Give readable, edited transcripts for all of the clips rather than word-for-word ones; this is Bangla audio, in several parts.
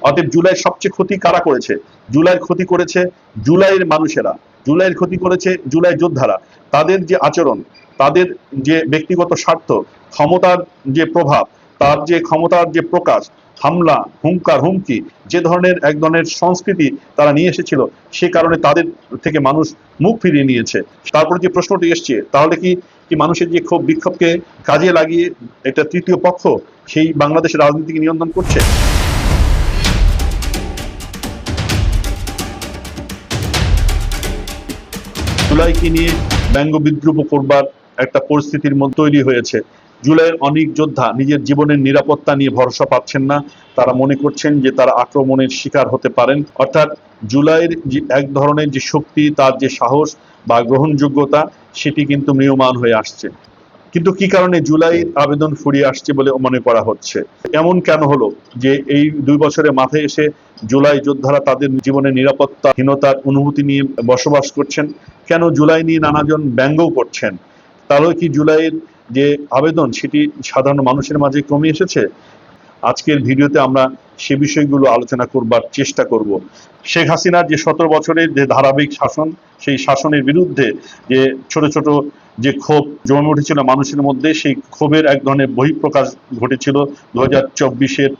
অতএব জুলাইয়ের সবচেয়ে ক্ষতি কারা করেছে? জুলাইয়ের ক্ষতি করেছে জুলাইয়ের মানুষেরা, জুলাইয়ের ক্ষতি করেছে জুলাই যোদ্ধারা। তাদের যে আচরণ, তাদের যে ব্যক্তিগত স্বার্থ, ক্ষমতার যে প্রভাব, তার যে ক্ষমতার যে প্রকাশ, হামলা, হুঙ্কার, হুমকি, যে ধরনের এক ধরনের সংস্কৃতি তারা নিয়ে এসেছিল, সে কারণে তাদের থেকে মানুষ মুখ ফিরিয়ে নিয়েছে। তারপর যে প্রশ্নটি এসছে, তাহলে কি কি মানুষের যে ক্ষোভ বিক্ষোভকে কাজে লাগিয়ে এটা তৃতীয় পক্ষ সেই বাংলাদেশের রাজনীতিকে নিয়ন্ত্রণ করছে? জুলাইকে নিয়ে ব্যঙ্গ বিদ্রুপ করবার একটা পরিস্থিতির মধ্যে তৈরি হয়েছে। জুলাইয়ের অনেক যোদ্ধা নিজের জীবনের নিরাপত্তা নিয়ে ভরসা পাচ্ছেন না। তারা মনে করছেন যে তারা আক্রমণের শিকার হতে পারেন। অর্থাৎ জুলাইয়ের যে এক ধরনের যে শক্তি, তার যে সাহস বা গ্রহণযোগ্যতা, সেটি কিন্তু ম্রিয়মাণ হয়ে আসছে। কিন্তু কি কারণে জুলাই আবেদন ফুরিয়ে আসছে বলে মনে করা হচ্ছে? এমন কেন হলো যে এই 2 বছরের মাথায় এসে জুলাই যোদ্ধারা তাদের জীবনের নিরাপত্তাহীনতার অনুভূতি নিয়ে বসবাস করছেন? কেন জুলাই নিয়ে নানাজন ব্যঙ্গও করছেন? তাহলে কি জুলাইয়ের যে আবেদন সেটি সাধারণ মানুষের মাঝে কমে এসেছে? আজকের ভিডিওতে আমরা সে বিষয়গুলো আলোচনা করবার চেষ্টা করব। শেখ হাসিনার যে 17 বছরের যে ধারাবাহিক শাসন, সেই শাসনের বিরুদ্ধে যে ছোট ছোট যে ক্ষোভ জমে উঠেছিল মানুষের মধ্যে, সেই ক্ষোভের এক ধরনের বহিঃপ্রকাশ ঘটেছিল 2024-এর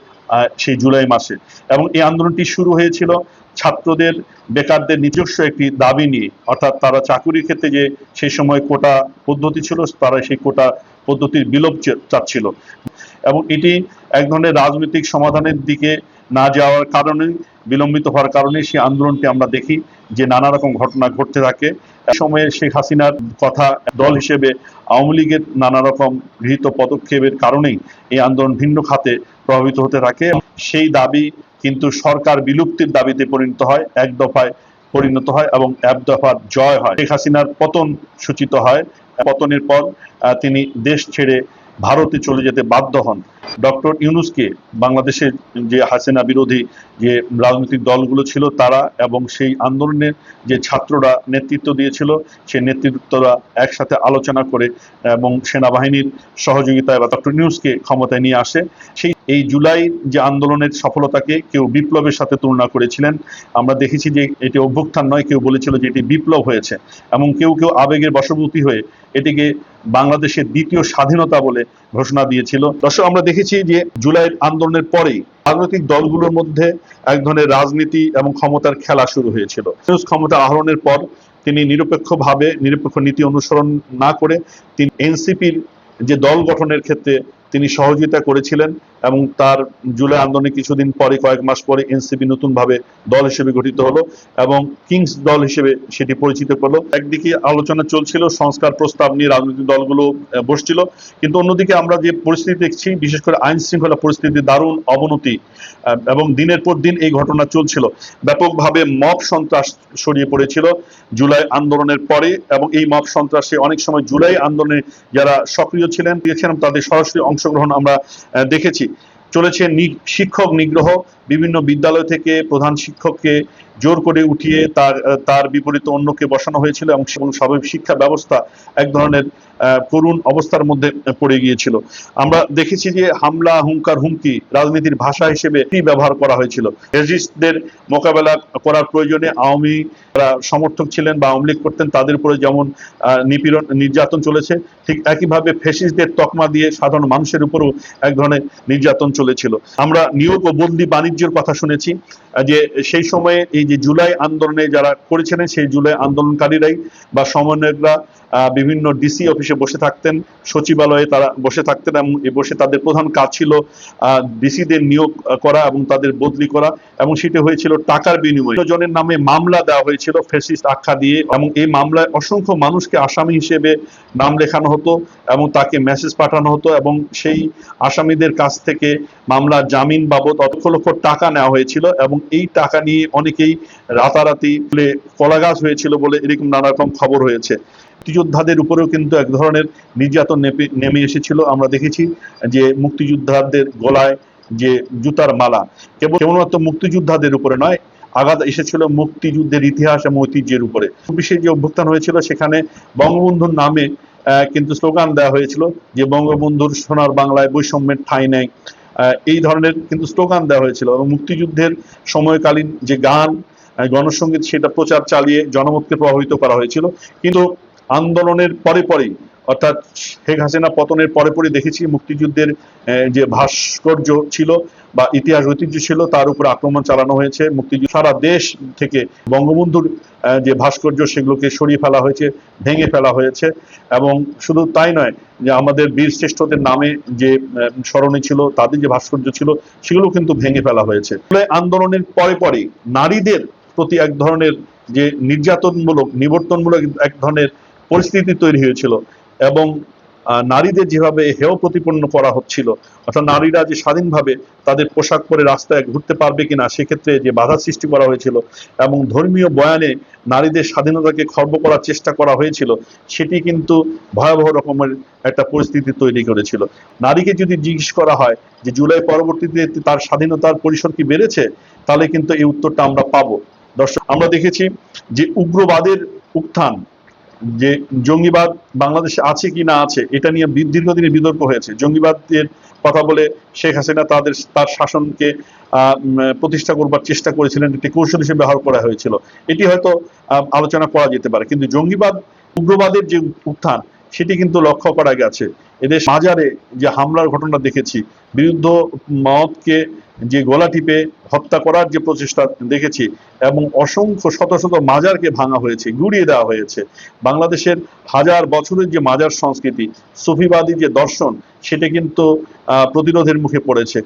সেই জুলাই মাসে। এবং এই আন্দোলনটি শুরু হয়েছিল ছাত্রদের, বেকারদের নিজস্ব একটি দাবি নিয়ে। অর্থাৎ তারা চাকুরির ক্ষেত্রে যে সেই সময় কোটা পদ্ধতি ছিল, তারা সেই কোটা পদ্ধতির বিলোপ চাচ্ছিল। এবং এটি এক ধরনের রাজনৈতিক সমাধানের দিকে না যাওয়ার কারণে, বিলম্বিত হওয়ার কারণে সেই আন্দোলনটি আমরা দেখি যে নানা রকম ঘটনা ঘটতে থাকে। এক সময়ে শেখ হাসিনার কথা দল হিসেবে আওয়ামী লীগের নানা রকম গৃহীত পদক্ষেপের কারণেই এই আন্দোলন ভিন্ন খাতে প্রভাবিত হতে থাকে। সেই দাবি কিন্তু সরকার বিলুপ্তির দাবিতে পরিণত হয়, এক দফায় পরিণত হয় এবং এক দফার জয় হয়। শেখ হাসিনার পতন সূচিত হয়। পতনের পর তিনি দেশ ছেড়ে ভারতে চলে যেতে বাধ্য হন। ডক্টর ইউনূসকে বাংলাদেশের যে হাসিনা বিরোধী যে রাজনৈতিক দলগুলো ছিল তারা এবং সেই আন্দোলনের যে ছাত্ররা নেতৃত্ব দিয়েছিল, সেই নেতৃত্বরা একসাথে আলোচনা করে এবং সেনাবাহিনীর সহযোগিতায় বা ডক্টর ইউনূসকে ক্ষমতায় নিয়ে আসে। সেই এই জুলাই যে আন্দোলনের সফলতাকে কেউ বিপ্লবের সাথে তুলনা করেছিলেন। আমরা দেখেছি যে এটি অভ্যুত্থান নয়, কেউ বলেছিল যে এটি বিপ্লব হয়েছে, এবং কেউ কেউ আবেগের বশবর্তী হয়ে এটিকে বাংলাদেশের দ্বিতীয় স্বাধীনতা বলে ঘোষণা দিয়েছিল। দর্শক, আমরা দেখেছি যে জুলাই আন্দোলনের পরেই রাজনৈতিক দলগুলোর মধ্যে এক ধরনের রাজনীতি এবং ক্ষমতার খেলা শুরু হয়েছিল। ক্ষমতা আহরণের পর তিনি নিরপেক্ষ নীতি অনুসরণ না করে তিনি এনসিপির যে দল গঠনের ক্ষেত্রে তিনি সহযোগিতা করেছিলেন, এবং তার জুলাই আন্দোলনের কিছুদিন পরে, কয়েক মাস পরে এনসিপি নতুনভাবে দল হিসেবে গঠিত হলো এবং কিংস দল হিসেবে সেটি পরিচিত করলো। একদিকে আলোচনা চলছিল, সংস্কার প্রস্তাব নিয়ে রাজনৈতিক দলগুলো বসছিল, কিন্তু অন্যদিকে আমরা যে পরিস্থিতি দেখছি, বিশেষ করে আইন শৃঙ্খলা পরিস্থিতির দারুণ অবনতি, এবং দিনের পর দিন এই ঘটনা চলছিল। ব্যাপকভাবে মব সন্ত্রাস ছড়িয়ে পড়েছিল জুলাই আন্দোলনের পরে, এবং এই মব সন্ত্রাসে অনেক সময় জুলাই আন্দোলনে যারা সক্রিয় ছিলেন তাদের সরাসরি অংশগ্রহণ আমরা দেখেছি। চলেছে শিক্ষক নিগ্রহ, বিভিন্ন বিদ্যালয় থেকে প্রধান শিক্ষককে জোর করে উঠিয়ে তার বিপরীতে অন্যকে বসানো হয়েছিল, এবং স্বাভাবিক শিক্ষা ব্যবস্থা এক ধরনের করুণ অবস্থার মধ্যে পড়ে গিয়েছিল। আমরা দেখেছি যে হামলা, হুঙ্কার, হুমকি রাজনীতির ভাষা হিসেবে ব্যবহার করা হয়েছিল। রেজিস্টদের মোকাবেলা করার প্রয়োজনে আওয়ামী সমর্থক ছিলেন বা আওয়ামী লীগ করতেন, তাদের উপরে যেমন নিপীড়ন, নির্যাতন চলেছে, ঠিক একইভাবে ফ্যাসিস্টদের তকমা দিয়ে সাধারণ মানুষের উপরও এক ধরনের নির্যাতন চলেছিল। আমরা নিয়োগ ও বদলি বাণিজ্যের কথা শুনেছি, যে সেই সময়ে এই যে জুলাই আন্দোলনে যারা করেছিলেন, সেই জুলাই আন্দোলনকারীরাই বা সমন্বয়করা বিভিন্ন ডিসি অফিসে বসে থাকতেন, সচিবালয়ে তারা বসে থাকতেন, এবং বসে তাদের প্রধান কাজ ছিল ডিসিদের নিয়োগ করা এবং তাদের বদলি করা, এবং সেটা হয়েছিল টাকার বিনিময়ে। জনের নামে মামলা দেওয়া হয়েছিল ফ্যাসিস্ট আখ্যা দিয়ে, এবং এই মামলায় অসংখ্য মানুষকে আসামি হিসেবে নাম লেখানো হতো এবং তাকে মেসেজ পাঠানো হতো, এবং সেই আসামিদের কাছ থেকে মামলার জামিন বাবদ লক্ষ লক্ষ টাকা নেওয়া হয়েছিল, এবং এই টাকা নিয়ে অনেকেই রাতারাতি কলাগাছ হয়েছিল বলে এরকম নানা রকম খবর হয়েছে। মুক্তিযোদ্ধাদের উপরেও কিন্তু এক ধরনের নির্যাতন নেমে এসেছিল। আমরা দেখেছি যে মুক্তিযোদ্ধাদের গলায় যে জুতার মালা কেবলমাত্র মুক্তিযোদ্ধাদের উপরে নয়, আঘাত এসেছিল মুক্তিযুদ্ধের ইতিহাস এবং ঐতিহ্যের উপরে। বিশেষ যে অভ্যুত্থান হয়েছিল সেখানে বঙ্গবন্ধুর নামে কিন্তু স্লোগান দেওয়া হয়েছিল যে বঙ্গবন্ধুর সোনার বাংলায় বৈষম্যের ঠাঁই নেই। এই ধরনের কিন্তু স্লোগান দেওয়া হয়েছিল, এবং মুক্তিযুদ্ধের সময়কালীন যে গান, গণসঙ্গীত, সেটা প্রচার চালিয়ে জনমতকে প্রভাবিত করা হয়েছিল। কিন্তু আন্দোলনের পরে পরেই, অর্থাৎ শেখ হাসিনা পতনের পরে পরে দেখেছি মুক্তিযুদ্ধের যে ভাস্কর্য ছিল বা ইতিহাস ঐতিহ্য ছিল তার উপর আক্রমণ চালানো হয়েছে। মুক্তিযুদ্ধ সারা দেশ থেকে বঙ্গবন্ধুর যে ভাস্কর্য সেগুলোকে সরিয়ে ফেলা হয়েছে, ভেঙে ফেলা হয়েছে। এবং শুধু তাই নয়, যে আমাদের বীর শ্রেষ্ঠদের নামে যে স্মরণী ছিল, তাদের যে ভাস্কর্য ছিল, সেগুলো কিন্তু ভেঙে ফেলা হয়েছে। আন্দোলনের পরে পরে নারীদের প্রতি এক ধরনের যে নির্যাতনমূলক, নিবর্তনমূলক এক ধরনের পরিস্থিতি তৈরি হয়েছিল, এবং নারীদের যেভাবে হেয় প্রতিপন্ন করা হচ্ছিল, অর্থাৎ নারীরা যে স্বাধীনভাবে তাদের পোশাক পরে রাস্তায় ঘুরতে পারবে কিনা সেক্ষেত্রে যে বাধা সৃষ্টি করা হয়েছিল, এবং ধর্মীয় বয়ানে নারীদের স্বাধীনতাকে খর্ব করার চেষ্টা করা হয়েছিল, সেটি কিন্তু ভয়াবহ রকমের একটা পরিস্থিতি তৈরি করেছিল। নারীকে যদি জিজ্ঞেস করা হয় যে জুলাই পরবর্তীতে তার স্বাধীনতার পরিসর কি বেড়েছে, তাহলে কিন্তু এই উত্তরটা আমরা পাবো। দর্শক, আমরা দেখেছি যে উগ্রবাদের উত্থান, যে জঙ্গিবাদ বাংলাদেশে আছে কি না আছে, এটা নিয়ে দীর্ঘদিনের বিতর্ক হয়েছে। জঙ্গিবাদের কথা বলে শেখ হাসিনা তার শাসনকে প্রতিষ্ঠা করবার চেষ্টা করেছিলেন, একটি কৌশল হিসেবে ব্যবহার করা হয়েছিল, এটি হয়তো আলোচনা করা যেতে পারে। কিন্তু জঙ্গিবাদ, উগ্রবাদের যে উত্থান, সেটি কিন্তু লক্ষ্য করা গেছে। এদের মাজারে যে হামলার ঘটনা দেখেছি, বিরুদ্ধ মতকে যে গলা টিপে হত্যা করার যে প্রচেষ্টা দেখেছি, এবং অসংখ্য শত শত মাজারকে ভাঙা হয়েছে, গুড়িয়ে দেওয়া হয়েছে। বাংলাদেশের হাজার বছরের যে মাজার সংস্কৃতি, সুফিবাদী যে দর্শন, সেটা কিন্তু প্রতিরোধের মুখে পড়েছে।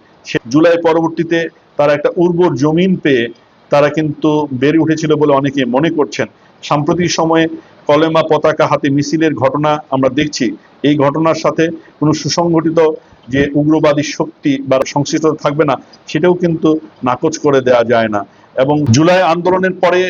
জুলাই পরবর্তীতে তারা একটা উর্বর জমিন পেয়ে তারা কিন্তু বেড়ে উঠেছিল বলে অনেকে মনে করছেন। সাম্প্রতিক সময়ে কলেমা পতাকা হাতে মিছিলের ঘটনা আমরা দেখছি। এই ঘটনার সাথে কোনো সুসংগঠিত যে উগ্রবাদী শক্তি বা সংশ্লিষ্ট থাকবে না, সেটাও কিন্তু নাকচ করে দেওয়া যায় না। এবং জুলাই আন্দোলনের পরে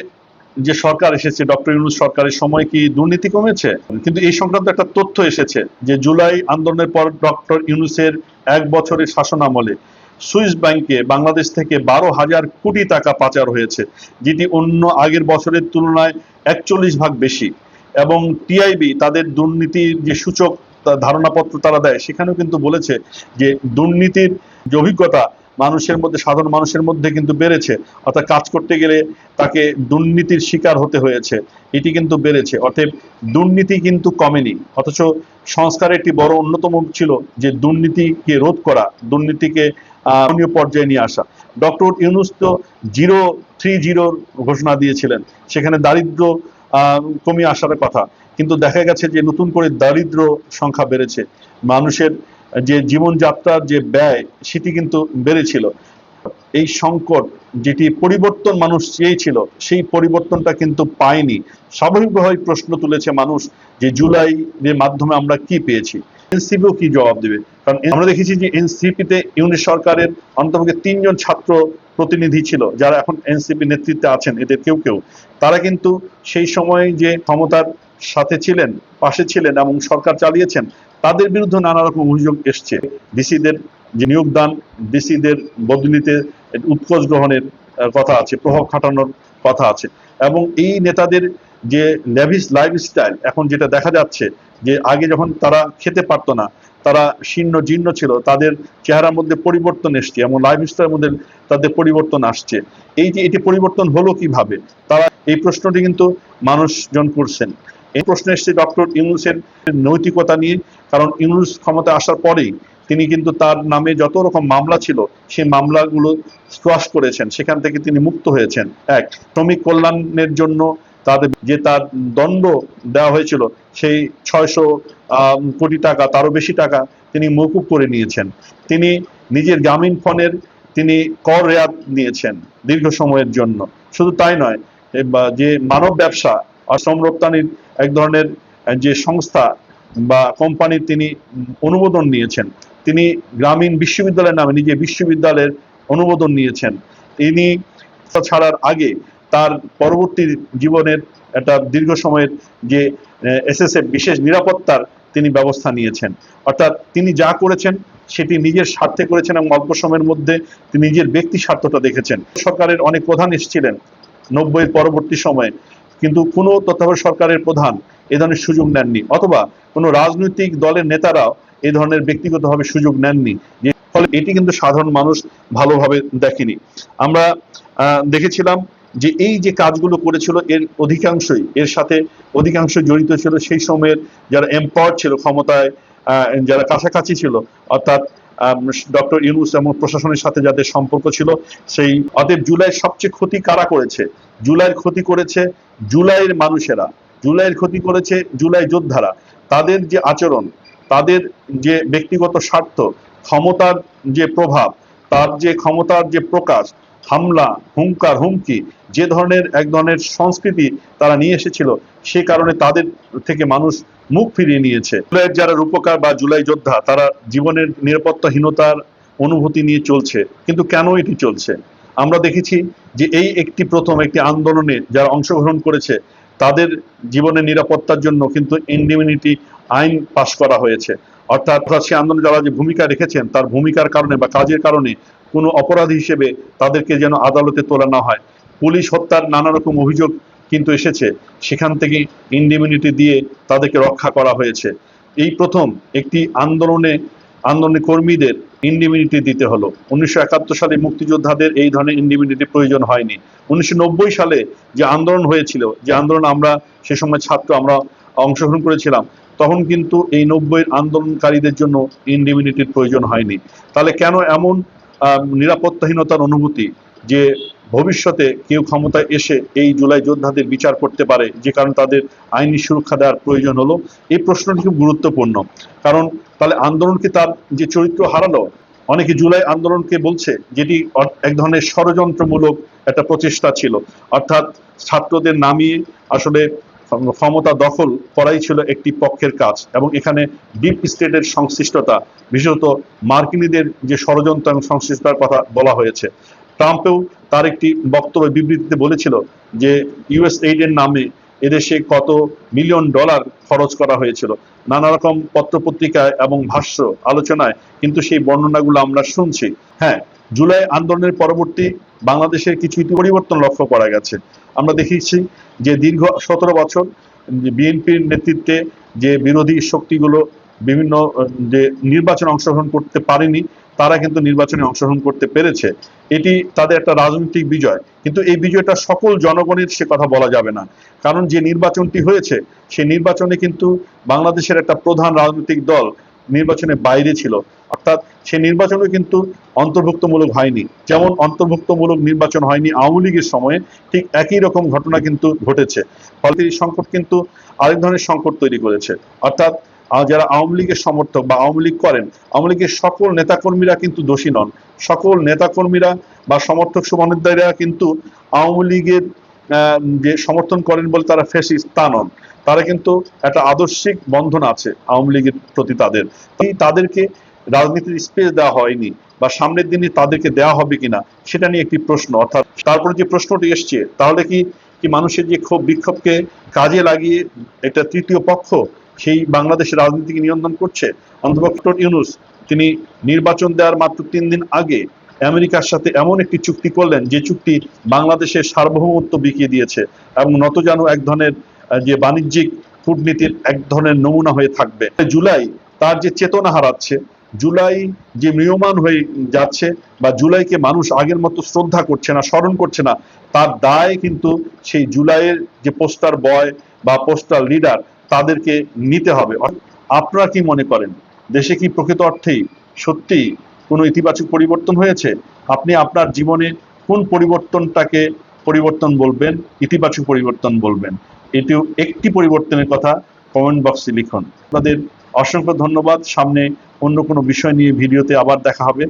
যে সরকার এসেছে, ডক্টর ইউনূস সরকারের সময় কি দুর্নীতি কমেছে? কিন্তু এই সংক্রান্ত একটা তথ্য এসেছে যে জুলাই আন্দোলনের পর ডক্টর ইউনূসের 1 বছরের শাসনামলে সুইস ব্যাংকে বাংলাদেশ থেকে 12,000 কোটি টাকা পাচার হয়েছে, যেটি অন্য আগের বছরের তুলনায় 41 ভাগ বেশি। এবং টিআইবি তাদের দুর্নীতির যে সূচক ধারণাপত্র তারা দেয়, সেখানেও কিন্তু বলেছে যে দুর্নীতির যে অভিজ্ঞতা মানুষের মধ্যে, সাধারণ মানুষের মধ্যে কিন্তু বেড়েছে। অর্থাৎ কাজ করতে গেলে তাকে দুর্নীতির শিকার হতে হয়েছে, এটি কিন্তু বেড়েছে। অতএব দুর্নীতি কিন্তু কমেনি। অথচ সংস্কারের একটি বড় অন্যতম ছিল যে দুর্নীতিকে রোধ করা, দুর্নীতিকে পর্যায়ে নিয়ে আসা। ডক্টর ইউনূস তো 030 ঘোষণা দিয়েছিলেন, সেখানে দারিদ্র কমিয়ে আসার কথা, কিন্তু দেখা গেছে যে নতুন করে দারিদ্র সংখ্যা বেড়েছে। মানুষের যে জীবনযাত্রার যে ব্যয়, সেটি কিন্তু বেড়েছিল। এই সংকট, যেটি পরিবর্তন মানুষ চেয়েছিল, সেই পরিবর্তনটা কিন্তু পায়নি। স্বাভাবিকভাবে প্রশ্ন তুলেছে মানুষ যে জুলাই এর মাধ্যমে আমরা কি পেয়েছি। এনসিপিও কি জবাব দেবে? কারণ আমরা দেখেছি যে এনসিপিতে ইউনূস সরকারের অন্তর্ভুক্ত 3 জন ছাত্র প্রতিনিধি ছিল, যারা এখন এনসিপি নেতৃত্বে আছেন, এদের কেউ কেউ তারা কিন্তু সেই সময় যে ক্ষমতার সাথে ছিলেন, পাশে ছিলেন এবং সরকার চালিয়েছেন, তাদের বিরুদ্ধে নানা রকম অভিযোগ এসছে। ডিসিদের যে নিয়োগদান, ডিসিদের বদলিতে উৎকোচ গ্রহণের কথা আছে, প্রভাব খাটানোর কথা আছে। এবং এই নেতাদের যে ল্যাভিশ লাইফস্টাইল, এখন যেটা দেখা যাচ্ছে যে আগে যখন তারা খেতে পারতো না, তারা শীর্ণ জীর্ণ ছিল, তাদের চেহারার মধ্যে পরিবর্তন এসছে, এবং লাইফস্টাইলের মধ্যে তাদের পরিবর্তন আসছে। এই যে এটি পরিবর্তন হলো কিভাবে, তারা এই প্রশ্নটি কিন্তু মানুষজন করছেন। এই প্রশ্ন এসছে ডক্টর ইউনূসের নৈতিকতা নিয়ে। কারণ ইউনূস ক্ষমতা আসার পরেই তিনি কিন্তু তার নামে যত রকম মামলা ছিল, সেই মামলাগুলো স্কোয়াশ করেছেন, সেখান থেকে তিনি মুক্ত হয়েছেন। এক, শ্রমিক কল্যাণের জন্য তার দণ্ড দেওয়া হয়েছিল, সেই 600 কোটি টাকা, তারও বেশি টাকা তিনি মওকুফ করে নিয়েছেন। তিনি নিজের গ্রামীণ ফোনের তিনি কর রেয়াত নিয়েছেন দীর্ঘ সময়ের জন্য। শুধু তাই নয়, যে মানব ব্যবসা, শ্রম রপ্তানির এক ধরনের যে সংস্থা বা কোম্পানি, তিনি অনুমোদন নিয়েছেন। তিনি গ্রামীণ বিশ্ববিদ্যালয়ের নামে নিজে বিশ্ববিদ্যালয়ের অনুমোদন নিয়েছেন। তিনি ছাড়ার আগে তার পরবর্তী জীবনের একটা দীর্ঘ সময়ের যে এসএসএফ বিশেষ নিরাপত্তার তিনি ব্যবস্থা নিয়েছেন। অর্থাৎ তিনি যা করেছেন সেটি নিজের স্বার্থে করেছেন, এবং অল্প সময়ের মধ্যে তিনি নিজের ব্যক্তি স্বার্থটা দেখেছেন। সরকারের অনেক প্রধান এসেছিলেন 90-এর পরবর্তী সময়ে, কিন্তু কোনো তত্ত্বাবধায়ক সরকারের প্রধান এ ধরনের সুযোগ নেননি, অথবা কোনো রাজনৈতিক দলের নেতারাও এই ধরনের ব্যক্তিগতভাবে সুযোগ নেননি যে ফলে এটি কিন্তু সাধারণ মানুষ ভালোভাবে দেখেনি। আমরা দেখেছিলাম যে এই যে কাজগুলো করেছিল এর অধিকাংশ জড়িত ছিল সেই সময়ের যারা এম্পাওয়ার ছিল, ক্ষমতায় যারা কাছাকাছি ছিল, অর্থাৎ ডক্টর ইউনূস এবং প্রশাসনের সাথে যাদের সম্পর্ক ছিল সেই। অতএব জুলাইয়ের সবচেয়ে ক্ষতি কারা করেছে? জুলাইয়ের ক্ষতি করেছে জুলাইয়ের মানুষেরা, জুলাইয়ের ক্ষতি করেছে জুলাই যোদ্ধারা। তাদের যে আচরণ, তাদের যে ব্যক্তিগত স্বার্থ, ক্ষমতার যে প্রভাব, তার যে ক্ষমতার যে প্রকাশ, হামলা, হুঙ্কার, হুমকি, যে ধরনের এক ধরনের সংস্কৃতি তারা নিয়ে এসেছিল, সে কারণে তাদের থেকে মানুষ মুখ ফিরিয়ে নিয়েছে। জুলাইয়ের যারা রূপকার বা জুলাই যোদ্ধা, তারা জীবনের নিরাপত্তাহীনতার অনুভূতি নিয়ে চলছে। কিন্তু কেন এটি চলছে? আমরা দেখেছি যে এই প্রথম একটি আন্দোলনে যারা অংশগ্রহণ করেছে তাদের জীবনের নিরাপত্তার জন্য কিন্তু ইনডিমিনিটি আইন পাশ করা হয়েছে। অর্থাৎ সে আন্দোলনে যারা যে ভূমিকা রেখেছেন তার ভূমিকার কারণে বা কাজের কারণে কোনো অপরাধী হিসেবে তাদেরকে যেন আদালতে তোলা না হয়। পুলিশ হত্যার নানা রকম অভিযোগ কিন্তু এসেছে, সেখান থেকে ইনডিমিনিটি দিয়ে তাদেরকে রক্ষা করা হয়েছে। এই প্রথম একটি আন্দোলনে কর্মীদের ইনডিমিনিটি দিতে হলো। 1971 সালে মুক্তিযোদ্ধাদের এই ধরনের ইনডিমিনিটি প্রয়োজন হয়নি। 1990 সালে যে আন্দোলন হয়েছিল, যে আন্দোলন আমরা সে সময় ছাত্র আমরা অংশগ্রহণ করেছিলাম, তখন কিন্তু এই 90-এর আন্দোলনকারীদের জন্য ইনডিমিনিটির প্রয়োজন হয়নি। তাহলে কেন এমন নিরাপত্তাহীনতার অনুভূতি যে ভবিষ্যতে কেউ ক্ষমতায় এসে এই জুলাই যোদ্ধাদের বিচার করতে পারে, যে কারণে তাদের আইনি সুরক্ষা দেওয়ার প্রয়োজন হলো? এই প্রশ্নটি খুব গুরুত্বপূর্ণ। কারণ তাহলে আন্দোলন কি তার যে চরিত্র হারালো? অনেকে জুলাই আন্দোলনকে বলছে যেটি এক ধরনের ষড়যন্ত্রমূলক একটা প্রচেষ্টা ছিল, অর্থাৎ ছাত্রদের নামিয়ে আসলে ক্ষমতা দখল করাই ছিল একটি পক্ষের কাজ, এবং এখানে ডিপ স্টেটের সংশ্লিষ্টতা, বিশেষত মার্কিনীদের যে ষড়যন্ত্র এবং সংশ্লিষ্টতার কথা বলা হয়েছে। ট্রাম্পেও তার একটি বক্তব্য বিবৃতিতে বলেছিল যে ইউএস এইডের নামে এদেশে কত $মিলিয়ন খরচ করা হয়েছিল। নানা রকম পত্রপত্রিকায় এবং ভাষ্য আলোচনায় কিন্তু সেই বর্ণনাগুলো আমরা শুনছি। হ্যাঁ, জুলাই আন্দোলনের পরবর্তী বাংলাদেশের কিছু পরিবর্তন লক্ষ্য করা গেছে। আমরা দেখেছি যে দীর্ঘ 17 বছর বিএনপির নেতৃত্বে যে বিরোধী শক্তিগুলো বিভিন্ন যে নির্বাচনে অংশগ্রহণ করতে পারেনি, তারা কিন্তু নির্বাচনে অংশগ্রহণ করতে পেরেছে। এটি তাদের একটা রাজনৈতিক বিজয়, কিন্তু এই বিজয়টা সকল জনগণের সে কথা বলা যাবে না। কারণ যে নির্বাচনটি হয়েছে সেই নির্বাচনে কিন্তু বাংলাদেশের একটা প্রধান রাজনৈতিক দল নির্বাচনের বাইরে ছিল, অর্থাৎ সে নির্বাচনও কিন্তু অন্তর্ভুক্তমূলক হয়নি। যেমন অন্তর্ভুক্তমূলক নির্বাচন হয়নি আওয়ামী লীগের সময়ে, ঠিক একই রকম ঘটনা কিন্তু ঘটেছে। ফলে এই সংকট কিন্তু আরেক ধরনের সংকট তৈরি করেছে। অর্থাৎ যারা আওয়ামী লীগের সমর্থক বা আওয়ামী লীগ করেন, আওয়ামী লীগের সকল নেতাকর্মীরা কিন্তু দোষী নন। সকল নেতাকর্মীরা বা সমর্থক শুভানুধ্যায়ীরা কিন্তু আওয়ামী লীগের যে সমর্থন করেন বলে তারা ফ্যাসিস্ট তা নন। তারা কিন্তু একটা আদর্শিক বন্ধন আছে আওয়ামী লীগের প্রতি তাদেরকে রাজনীতির স্পেস দেওয়া হয়নি, বা সামনের দিনে তাদেরকে দেওয়া হবে কিনা সেটা নিয়ে একটি প্রশ্ন। অর্থাৎ তারপরে যে প্রশ্নটি এসছে, তাহলে কি মানুষের যে ক্ষোভ বিক্ষোভকে কাজে লাগিয়ে একটা তৃতীয় পক্ষ সেই বাংলাদেশের রাজনীতিকে নিয়ন্ত্রণ করছে? অন্তত ইউনূস তিনি নির্বাচন দেওয়ার মাত্র 3 দিন আগে আমেরিকার সাথে এমন একটি চুক্তি করলেন যে চুক্তি বাংলাদেশের সার্বভৌমত্ব বিকিয়ে দিয়েছে, এবং যেন এক ধরনের যে বাণিজ্যিক কূটনীতির এক ধরনের নমুনা হয়ে থাকবে। জুলাই তার যে চেতনা হারাচ্ছে, জুলাই যে ম্রিয়মাণ হয়ে যাচ্ছে, বা জুলাইকে মানুষ আগের মতো শ্রদ্ধা করছে না, স্মরণ করছে না, তার দায় কিন্তু সেই জুলাইয়ের যে পোস্টার বয় বা পোস্টার লিডার তাদেরকে নিতে হবে। আপনারা কি মনে করেন, দেশে কি প্রকৃত অর্থেই সত্যি কোনো ইতিবাচক পরিবর্তন হয়েছে? আপনি আপনার জীবনে কোন পরিবর্তনটাকে পরিবর্তন বলবেন, ইতিবাচক পরিবর্তন বলবেন? এটিও একটি পরিবর্তনের কথা কমেন্ট বক্সে লিখুন। আপনাদের অসংখ্য ধন্যবাদ। সামনে অন্য কোনো বিষয় নিয়ে ভিডিওতে আবার দেখা হবে।